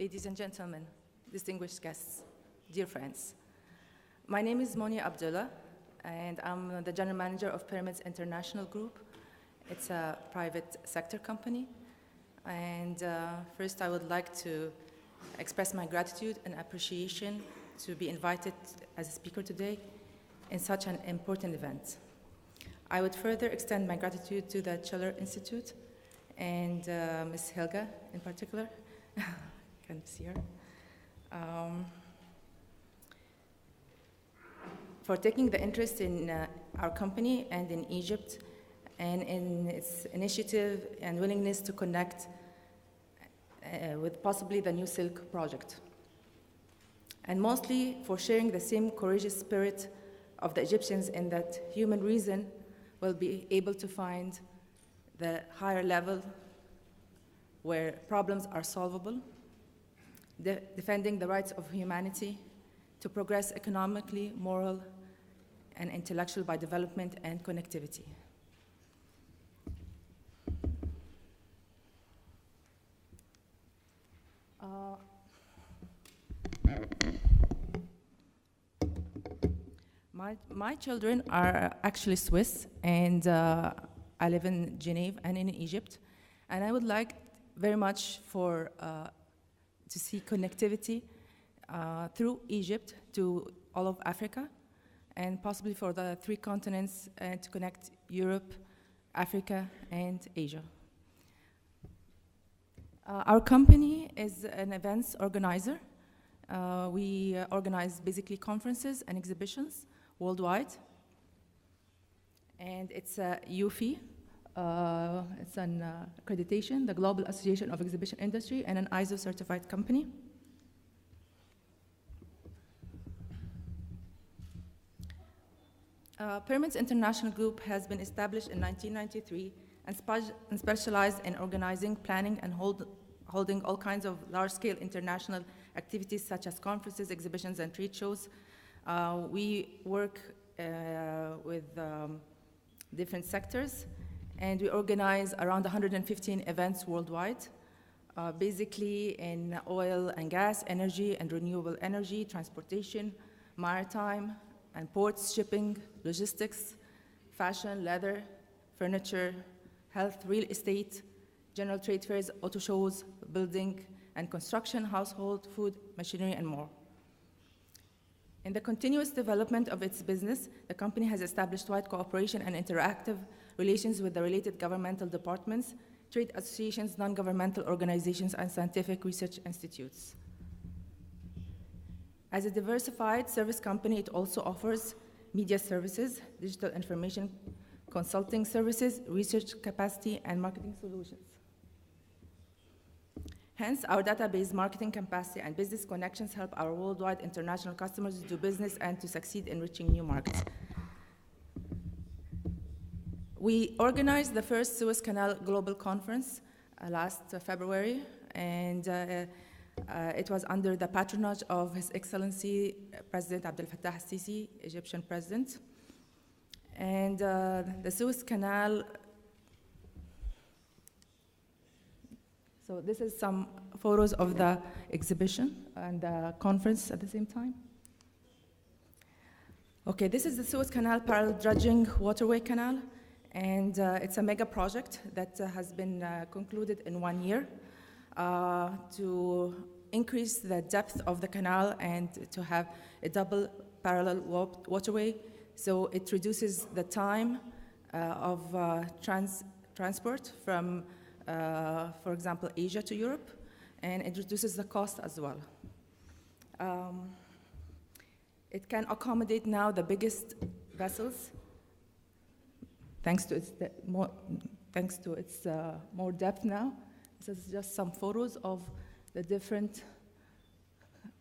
ladies and gentlemen, distinguished guests, dear friends. My name is Monia Abdullah, and I'm the General Manager of Pyramids International Group. It's a private sector company. And first, I would like to express my gratitude and appreciation to be invited as a speaker today in such an important event. I would further extend my gratitude to the Chiller Institute and Ms. Helga in particular. Can't see her. For taking the interest in our company and in Egypt and in its initiative and willingness to connect with possibly the New Silk project. And mostly for sharing the same courageous spirit of the Egyptians in that human reason will be able to find the higher level where problems are solvable, defending the rights of humanity to progress economically, moral, and intellectual by development and connectivity. My children are actually Swiss, and I live in Geneva and in Egypt, and I would like very much to see connectivity through Egypt to all of Africa, and possibly for the 3 continents to connect Europe, Africa, and Asia. Our company is an events organizer. We organize basically conferences and exhibitions worldwide, and it's a UFI. It's an accreditation, the Global Association of Exhibition Industry, and an ISO certified company. Pyramids International Group has been established in 1993 and specialized in organizing, planning, and holding all kinds of large-scale international activities such as conferences, exhibitions, and trade shows. We work with different sectors, and we organize around 115 events worldwide, basically in oil and gas, energy and renewable energy, transportation, maritime, and ports, shipping, logistics, fashion, leather, furniture, health, real estate, general trade fairs, auto shows, building and construction, household, food, machinery, and more. In the continuous development of its business, the company has established wide cooperation and interactive relations with the related governmental departments, trade associations, non-governmental organizations, and scientific research institutes. As a diversified service company, it also offers media services, digital information consulting services, research capacity, and marketing solutions. Hence, our database, marketing capacity, and business connections help our worldwide international customers do business and to succeed in reaching new markets. We organized the first Suez Canal Global Conference last February, and it was under the patronage of His Excellency President Abdel Fattah al-Sisi, Egyptian President. And the Suez Canal, so this is some photos of the exhibition and the conference at the same time. Okay, this is the Suez Canal Parallel Dredging Waterway Canal, and it's a mega project that has been concluded in 1 year to increase the depth of the canal and to have a double parallel waterway. So it reduces the time of transport from, for example, Asia to Europe, and it reduces the cost as well. It can accommodate now the biggest vessels, thanks to its more depth now. This is just some photos of the different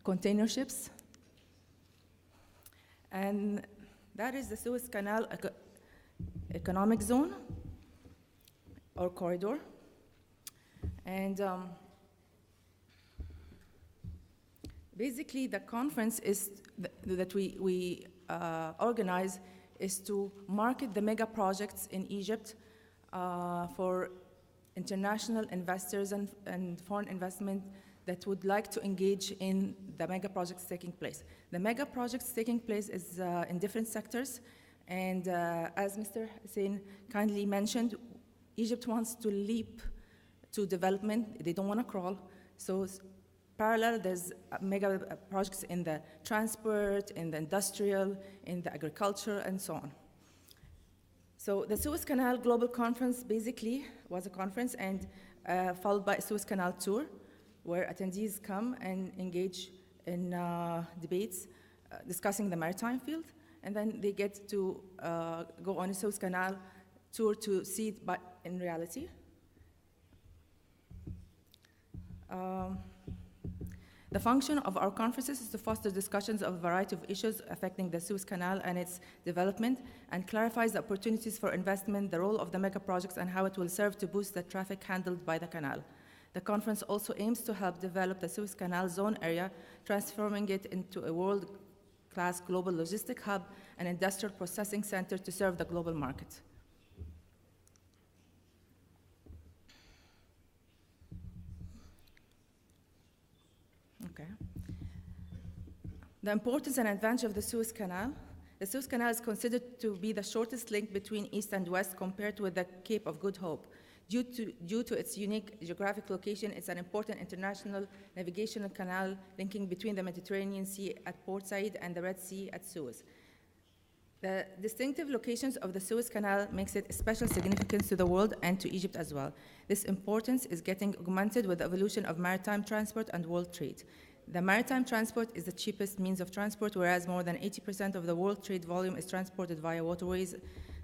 container ships. And that is the Suez Canal Economic Zone or corridor. And basically the conference that we organize is to market the mega projects in Egypt for international investors and foreign investment that would like to engage in the mega projects taking place. The mega projects taking place is in different sectors, and as Mr. Hussein kindly mentioned, Egypt wants to leap to development. They don't want to crawl. So parallel, there's mega projects in the transport, in the industrial, in the agriculture, and so on. So the Suez Canal Global Conference basically was a conference and followed by a Suez Canal tour, where attendees come and engage in debates discussing the maritime field, and then they get to go on a Suez Canal tour to see it in reality. The function of our conferences is to foster discussions of a variety of issues affecting the Suez Canal and its development, and clarifies the opportunities for investment, the role of the mega projects, and how it will serve to boost the traffic handled by the canal. The conference also aims to help develop the Suez Canal zone area, transforming it into a world-class global logistic hub and industrial processing center to serve the global market. Okay. The importance and advantage of the Suez Canal. The Suez Canal is considered to be the shortest link between East and West compared with the Cape of Good Hope. Due to its unique geographic location, it's an important international navigational canal linking between the Mediterranean Sea at Port Said and the Red Sea at Suez. The distinctive locations of the Suez Canal makes it a special significance to the world and to Egypt as well. This importance is getting augmented with the evolution of maritime transport and world trade. The maritime transport is the cheapest means of transport, whereas more than 80% of the world trade volume is transported via waterways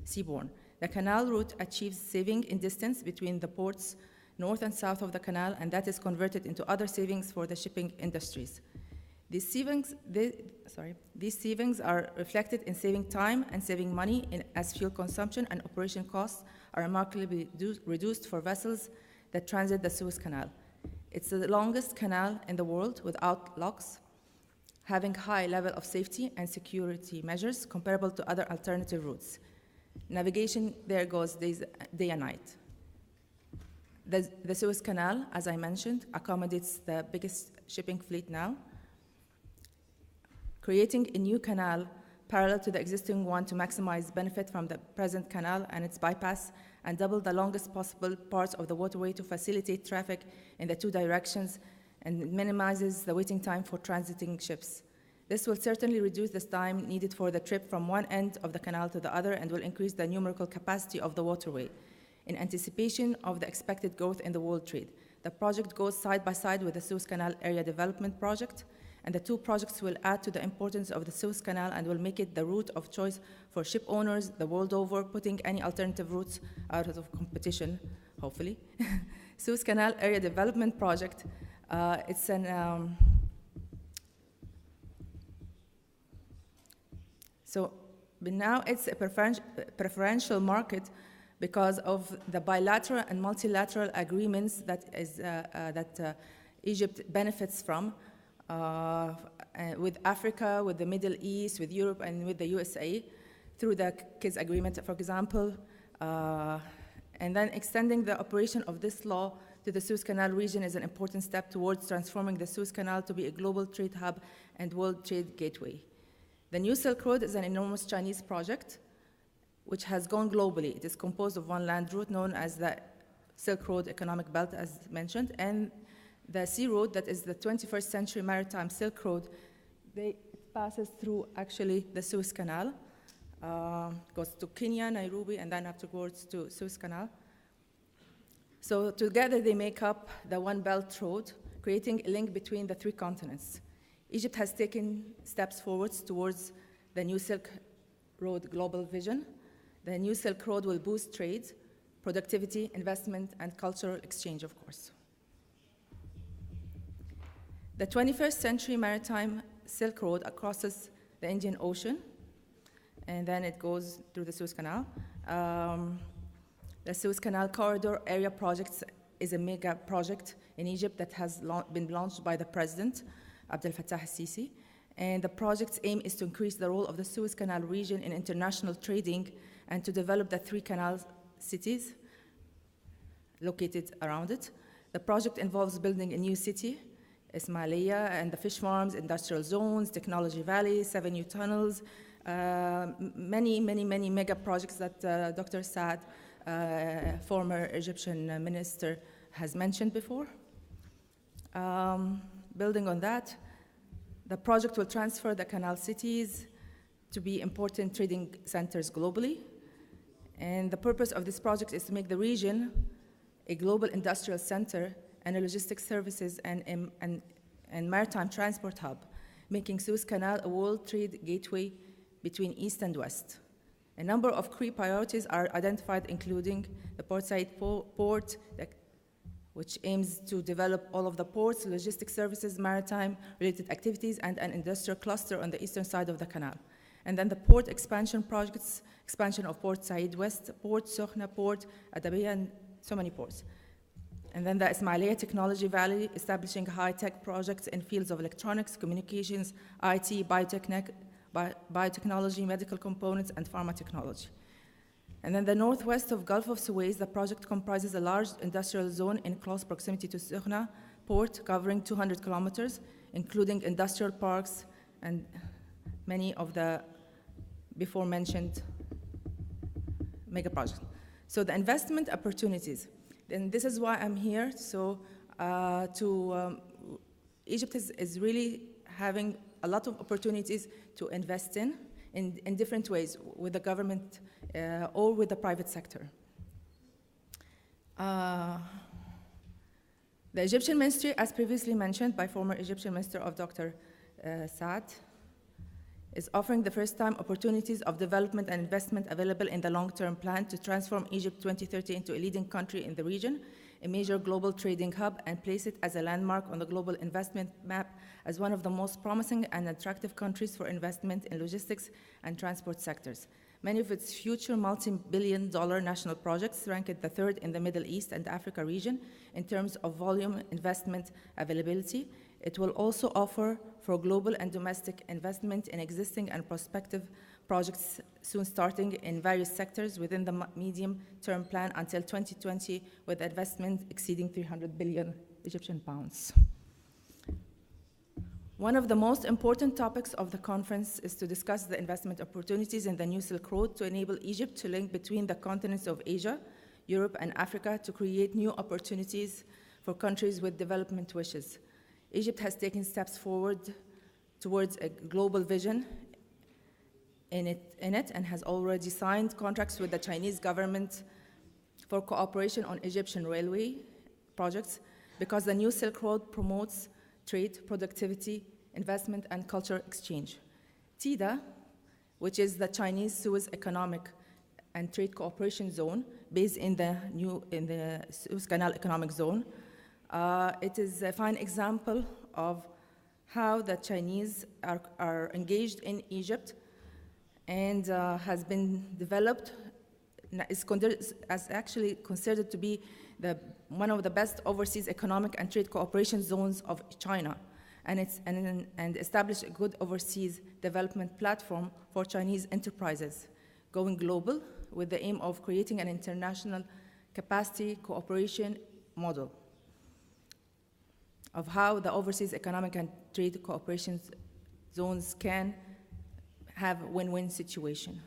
seaborne. The canal route achieves saving in distance between the ports north and south of the canal, and that is converted into other savings for the shipping industries. These savings are reflected in saving time and saving money as fuel consumption and operation costs are remarkably reduced for vessels that transit the Suez Canal. It's the longest canal in the world without locks, having high level of safety and security measures comparable to other alternative routes. Navigation there goes day and night. The Suez Canal, as I mentioned, accommodates the biggest shipping fleet now. Creating a new canal parallel to the existing one to maximize benefit from the present canal and its bypass, and double the longest possible parts of the waterway to facilitate traffic in the two directions, and minimizes the waiting time for transiting ships. This will certainly reduce the time needed for the trip from one end of the canal to the other, and will increase the numerical capacity of the waterway. In anticipation of the expected growth in the world trade, the project goes side by side with the Suez Canal Area Development Project, and the two projects will add to the importance of the Suez Canal and will make it the route of choice for ship owners the world over, putting any alternative routes out of competition, hopefully. Suez Canal Area Development Project, it's an... but now it's a preferential market because of the bilateral and multilateral agreements that Egypt benefits from with Africa, with the Middle East, with Europe, and with the USA through the KIDS agreement, for example, and then extending the operation of this law to the Suez Canal region is an important step towards transforming the Suez Canal to be a global trade hub and world trade gateway. The New Silk Road is an enormous Chinese project which has gone globally. It is composed of one land route known as the Silk Road Economic Belt, as mentioned, and the Sea Road, that is the 21st century maritime Silk Road. It passes through, actually, the Suez Canal, goes to Kenya, Nairobi, and then afterwards to Suez Canal. So together they make up the One Belt Road, creating a link between the three continents. Egypt has taken steps forwards towards the New Silk Road global vision. The New Silk Road will boost trade, productivity, investment, and cultural exchange, of course. The 21st century maritime Silk Road crosses the Indian Ocean, and then it goes through the Suez Canal. The Suez Canal Corridor Area Project is a mega project in Egypt that has been launched by the President, Abdel Fattah al-Sisi, and the project's aim is to increase the role of the Suez Canal region in international trading and to develop the three canal cities located around it. The project involves building a new city, Ismailia and the fish farms, industrial zones, technology valley, 7 new tunnels, many mega projects that Dr. Saad, former Egyptian minister, has mentioned before. Building on that, the project will transfer the canal cities to be important trading centers globally. And the purpose of this project is to make the region a global industrial center and a logistics services and maritime transport hub, making Suez Canal a world trade gateway between East and West. A number of key priorities are identified, including the Port Said port, which aims to develop all of the ports, logistics services, maritime-related activities, and an industrial cluster on the eastern side of the canal. And then the port expansion projects, expansion of Port Said West Port, Sokhna Port, Adabiya, and so many ports. And then the Ismailia Technology Valley, establishing high-tech projects in fields of electronics, communications, IT, biotechnology, medical components, and pharma technology. And then the northwest of Gulf of Suez, the project comprises a large industrial zone in close proximity to Sokhna port, covering 200 kilometers, including industrial parks and many of the before mentioned mega projects. So the investment opportunities, and this is why I'm here. So Egypt is really having a lot of opportunities to invest in different ways, with the government or with the private sector. The Egyptian ministry, as previously mentioned by former Egyptian minister of Dr. Saad, is offering the first time opportunities of development and investment available in the long-term plan to transform Egypt 2030 into a leading country in the region, a major global trading hub, and place it as a landmark on the global investment map as one of the most promising and attractive countries for investment in logistics and transport sectors. Many of its future multi-billion-dollar national projects rank it the third in the Middle East and Africa region in terms of volume investment availability. It will also offer for global and domestic investment in existing and prospective projects, soon starting in various sectors within the medium-term plan until 2020, with investment exceeding 300 billion Egyptian pounds. One of the most important topics of the conference is to discuss the investment opportunities in the new Silk Road to enable Egypt to link between the continents of Asia, Europe, and Africa to create new opportunities for countries with development wishes. Egypt has taken steps forward towards a global vision in it and has already signed contracts with the Chinese government for cooperation on Egyptian railway projects, because the new Silk Road promotes trade, productivity, investment, and cultural exchange. TIDA, which is the Chinese Suez Economic and Trade Cooperation Zone, based in the Suez Canal Economic Zone, it is a fine example of how the Chinese are engaged in Egypt, and has been developed, is actually considered to be one of the best overseas economic and trade cooperation zones of China, and establish a good overseas development platform for Chinese enterprises going global, with the aim of creating an international capacity cooperation model of how the overseas economic and trade cooperation zones can have a win-win situation.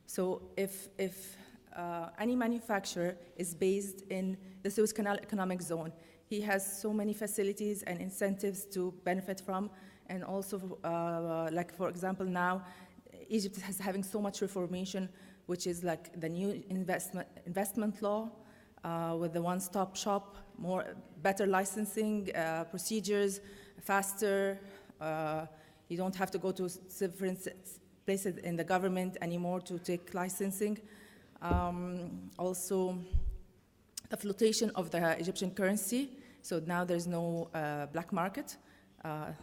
So if any manufacturer is based in the Suez Canal Economic Zone, he has so many facilities and incentives to benefit from, and also, like for example now, Egypt is having so much reformation, which is like the new investment law, with the one-stop shop, better licensing procedures, faster. You don't have to go to different places in the government anymore to take licensing. Also, the flotation of the Egyptian currency. So now there's no black market.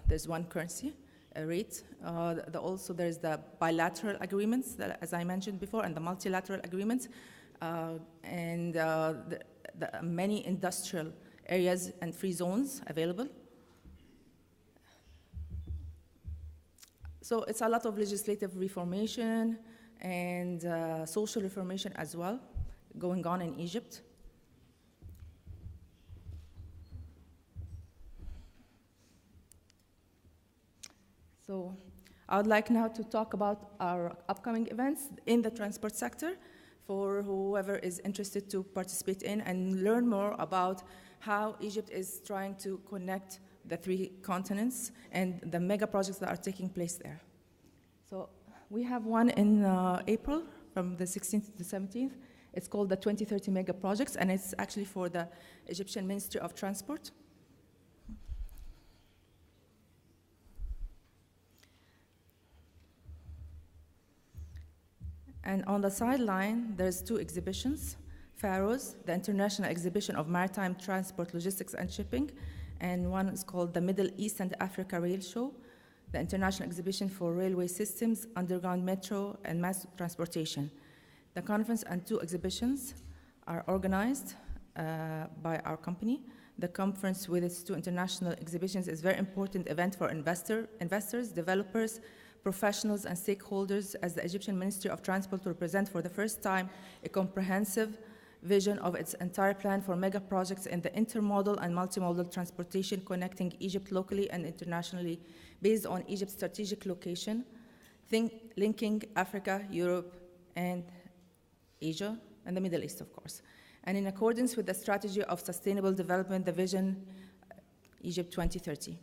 There's one currency rate. Also, there's the bilateral agreements, that, as I mentioned before, and the multilateral agreements, and the many industrial areas and free zones available. So it's a lot of legislative reformation and social reformation as well going on in Egypt. So I would like now to talk about our upcoming events in the transport sector for whoever is interested to participate in and learn more about how Egypt is trying to connect the 3 continents and the mega projects that are taking place there. So we have one in April from the 16th to the 17th. It's called the 2030 Mega Projects, and it's actually for the Egyptian Ministry of Transport. And on the sideline, there's 2 exhibitions. Pharaohs, the International Exhibition of Maritime Transport, Logistics and Shipping, and one is called the Middle East and Africa Rail Show, the International Exhibition for Railway Systems, Underground Metro, and Mass Transportation. The conference and 2 exhibitions are organized by our company. The conference with its 2 international exhibitions is a very important event for investors, developers, professionals, and stakeholders, as the Egyptian Ministry of Transport will present for the first time a comprehensive vision of its entire plan for mega projects in the intermodal and multimodal transportation connecting Egypt locally and internationally based on Egypt's strategic location, linking Africa, Europe, and Asia, and the Middle East, of course. And in accordance with the strategy of sustainable development, the vision Egypt 2030.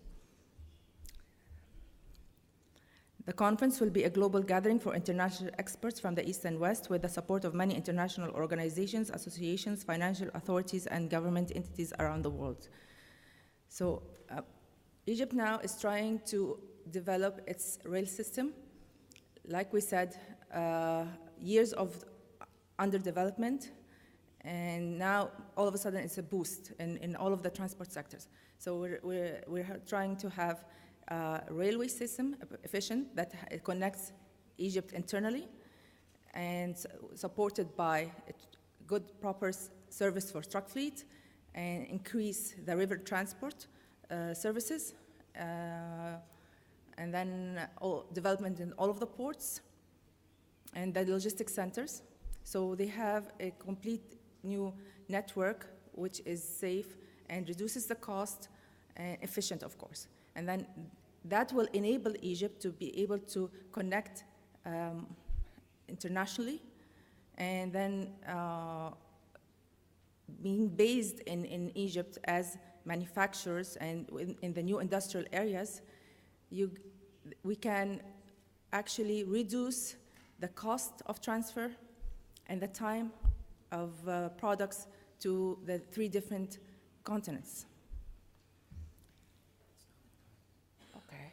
The conference will be a global gathering for international experts from the East and West with the support of many international organizations, associations, financial authorities, and government entities around the world. So Egypt now is trying to develop its rail system. Like we said, years of underdevelopment, and now all of a sudden it's a boost in all of the transport sectors. So we're trying to have a railway system efficient that connects Egypt internally and supported by a good proper service for truck fleet and increase the river transport services and then development in all of the ports and the logistics centers. So they have a complete new network which is safe and reduces the cost and efficient, of course. And then that will enable Egypt to be able to connect internationally, and then being based in Egypt as manufacturers and in the new industrial areas, we can actually reduce the cost of transfer and the time of products to the 3 different continents. Okay.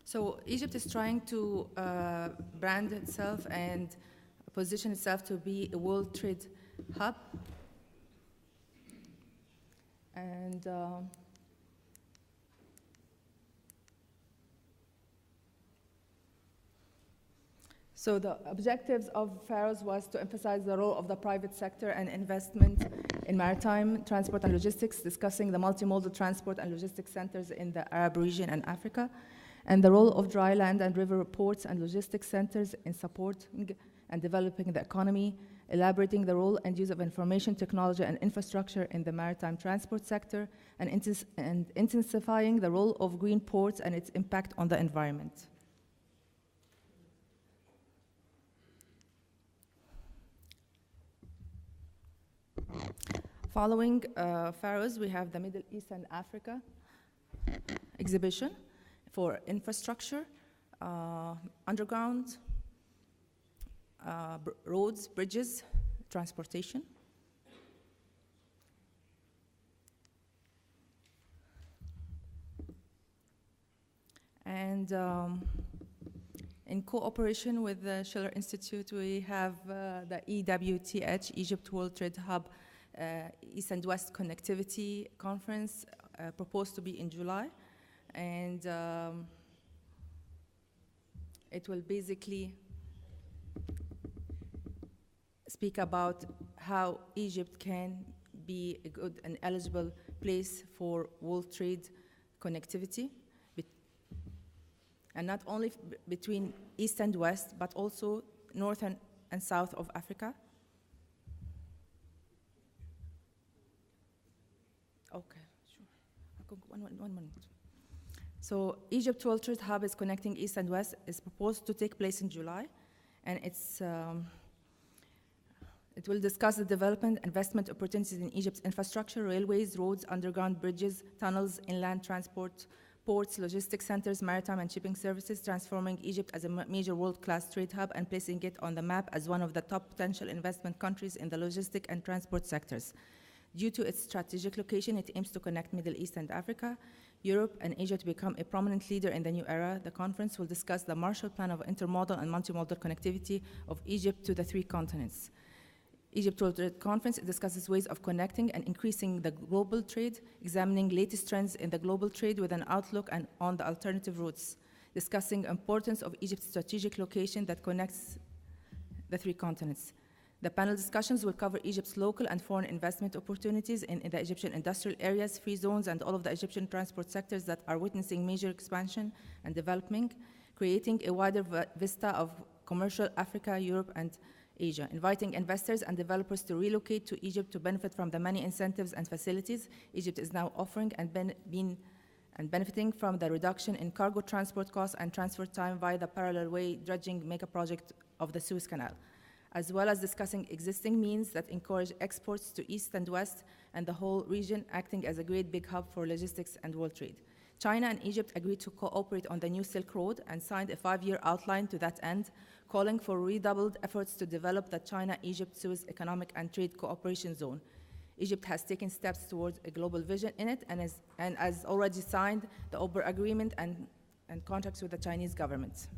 So Egypt is trying to brand itself and position itself to be a world trade hub. And so the objectives of Pharaohs was to emphasize the role of the private sector and investment in maritime transport and logistics, discussing the multimodal transport and logistics centers in the Arab region and Africa, and the role of dry land and river ports and logistics centers in supporting and developing the economy, elaborating the role and use of information technology and infrastructure in the maritime transport sector, and intensifying the role of green ports and its impact on the environment. Following Pharaohs, we have the Middle East and Africa exhibition for infrastructure, underground, roads, bridges, transportation. And in cooperation with the Schiller Institute, we have the EWTH, Egypt World Trade Hub, East and West Connectivity Conference, proposed to be in July. And it will basically speak about how Egypt can be a good and eligible place for world trade connectivity. and not only between East and West, but also North and South of Africa. Okay, sure. One minute. So Egypt World Trade Hub is connecting East and West, is proposed to take place in July, and it will discuss the development investment opportunities in Egypt's infrastructure, railways, roads, underground bridges, tunnels, inland transport, ports, logistics centers, maritime and shipping services, transforming Egypt as a major world-class trade hub and placing it on the map as one of the top potential investment countries in the logistic and transport sectors. Due to its strategic location, it aims to connect Middle East and Africa, Europe, and Asia to become a prominent leader in the new era. The conference will discuss the Marshall Plan of intermodal and multimodal connectivity of Egypt to the 3 continents. Egypt World Trade Conference discusses ways of connecting and increasing the global trade, examining latest trends in the global trade with an outlook on the alternative routes, discussing importance of Egypt's strategic location that connects the 3 continents. The panel discussions will cover Egypt's local and foreign investment opportunities in the Egyptian industrial areas, free zones, and all of the Egyptian transport sectors that are witnessing major expansion and development, creating a wider vista of commercial Africa, Europe, and Asia, inviting investors and developers to relocate to Egypt to benefit from the many incentives and facilities Egypt is now offering and benefiting from the reduction in cargo transport costs and transfer time via the parallel way dredging mega project of the Suez Canal, as well as discussing existing means that encourage exports to East and West and the whole region, acting as a great big hub for logistics and world trade. China and Egypt agreed to cooperate on the new Silk Road and signed a 5-year outline to that end, calling for redoubled efforts to develop the China-Egypt-Suez Economic and Trade Cooperation Zone. Egypt has taken steps towards a global vision in it and has already signed the Ober Agreement and contracts with the Chinese government.